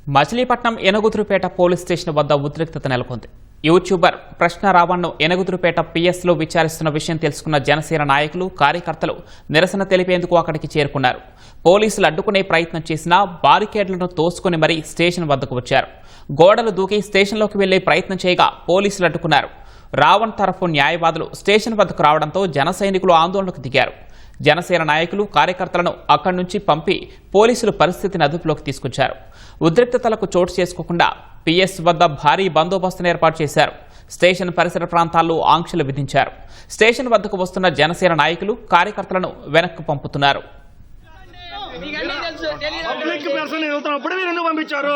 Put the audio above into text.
Machilipatnam ఎనగుదురుపేట police station వద్ద ఉద్రిక్తత నెలకొంది. యూట్యూబర్ ప్రశ్న రావణ్ను ఎనగుదురుపేట పిఎస్లో విచారిస్తున్న విషయం తెలుసుకున్న జనసేన నాయకులు, కార్యకర్తలు నిరసన తెలిపేందుకు అక్కడికి చేరుకున్నారు. పోలీసులు అడ్డుకునే ప్రయత్నం చేసినా బారికేడ్లను తోసుకుని మరీ స్టేషన్ వద్దకు వచ్చారు. గోడలు దూకి స్టేషన్లోకి వెళ్లే ప్రయత్నం చేయగా పోలీసులు అడ్డుకున్నారు. రావణ్ తరఫు న్యాయవాదులు స్టేషన్ వద్దకు రావడంతో జన సైనికులు ఆందోళనకు దిగారు. జనసేన నాయకులు, కార్యకర్తలను అక్కడి నుంచి పంపి పోలీసులు పరిస్థితిని అదుపులోకి తీసుకొచ్చారు. ఉద్రిక్తతలకు చోటు చేసుకోకుండా పిఎస్ వద్ద భారీ బందోబస్తును ఏర్పాటు చేశారు. స్టేషన్ పరిసర ప్రాంతాల్లో ఆంక్షలు విధించారు. స్టేషన్ వద్దకు వస్తున్న జనసేన నాయకులు, కార్యకర్తలను వెనక్కు పంపుతున్నారు. పంపించారు